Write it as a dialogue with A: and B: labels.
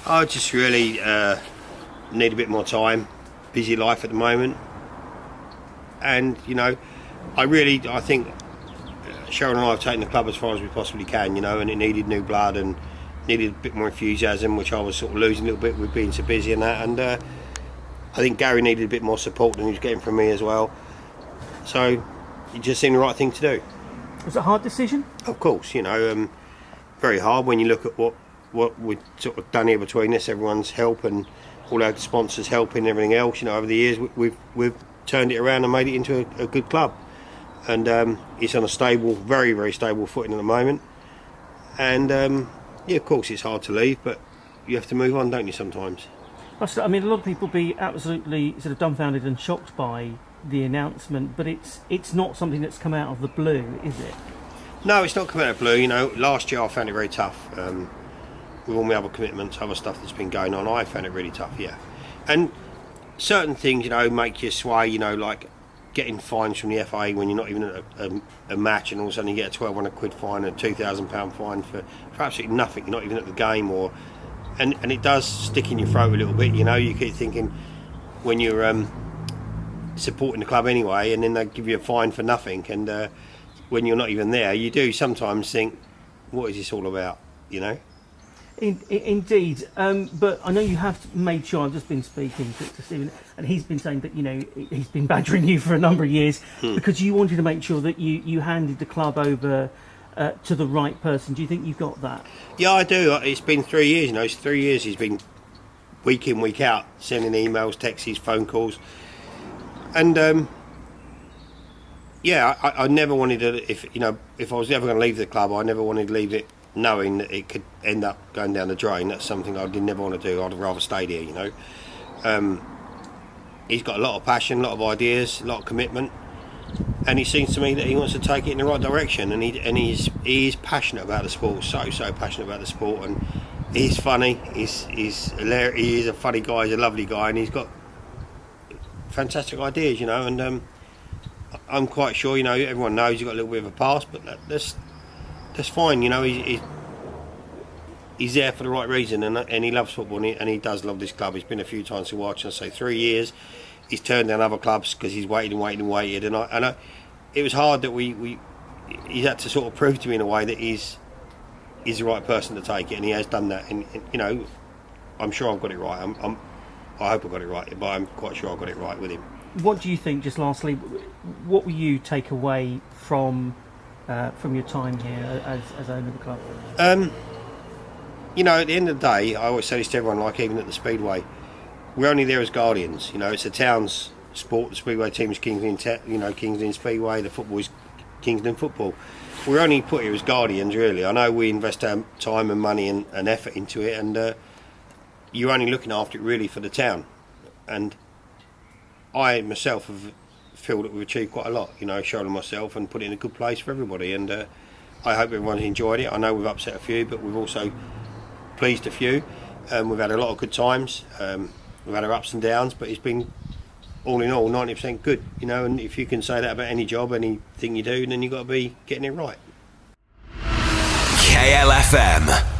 A: I just really need a bit more time. Busy life at the moment, and I think Cheryl and I have taken the club as far as we possibly can, and it needed new blood and needed a bit more enthusiasm, which I was sort of losing a little bit with being so busy and that. And I think Gary needed a bit more support than he was getting from me as well. So it just seemed the right thing to do.
B: Was it a hard decision?
A: Of course, very hard when you look at what we've sort of done here between us, everyone's help and all our sponsors helping and everything else. Over the years we've turned it around and made it into a good club, and it's on a stable, very very stable footing at the moment. And of course it's hard to leave, but you have to move on, don't you, sometimes?
B: I mean, a lot of people be absolutely sort of dumbfounded and shocked by the announcement, but it's not something that's come out of the blue, is it?
A: No, it's not come out of the blue. Last year I found it very tough. With all my other commitments, other stuff that's been going on, I found it really tough, yeah. And certain things, make you sway, like getting fines from the FA when you're not even at a match, and all of a sudden you get a £1,200 fine and a £2,000 fine for absolutely nothing. You're not even at the game, and it does stick in your throat a little bit. You keep thinking when you're supporting the club anyway, and then they give you a fine for nothing, and when you're not even there, you do sometimes think, what is this all about,
B: Indeed, but I know you have made sure. I've just been speaking to Stephen, and he's been saying that he's been badgering you for a number of years because you wanted to make sure that you handed the club over to the right person. Do you think you've got that? Yeah,
A: I do. It's been 3 years. It's 3 years. He's been week in, week out, sending emails, texts, phone calls, and I never wanted to. If I was ever going to leave the club, I never wanted to leave it knowing that it could end up going down the drain. That's something I did never want to do. I'd rather stayed here, He's got a lot of passion, a lot of ideas, a lot of commitment, and it seems to me that he wants to take it in the right direction, and he is passionate about the sport, so passionate about the sport, and he's funny, he's hilarious, he is a funny guy, he's a lovely guy, and he's got fantastic ideas, and I'm quite sure, everyone knows he's got a little bit of a past, but that's fine, he's there for the right reason, and he loves football, and he does love this club. He's been a few times to watch, and say 3 years he's turned down other clubs because he's waited, and I it was hard that he had to sort of prove to me in a way that he's the right person to take it, and he has done that, and I'm sure I've got it right. I hope I got it right, but I'm quite sure I got it right with him. What
B: do you think, just lastly, what will you take away from your time here as owner of the club?
A: At the end of the day, I always say this to everyone, like even at the Speedway, we're only there as guardians. It's a town's sport. The Speedway team is Kingsland Speedway. The football is Kingsland football. We're only put here as guardians, really. I know we invest our time and money and effort into it, and you're only looking after it really for the town. And I myself feel that we've achieved quite a lot, showing myself and put it in a good place for everybody, and I hope everyone's enjoyed it. I know we've upset a few, but we've also pleased a few. We've had a lot of good times. We've had our ups and downs, but it's been all in all 90% good, and if you can say that about any job, anything you do, then you've got to be getting it right.
C: KL.FM.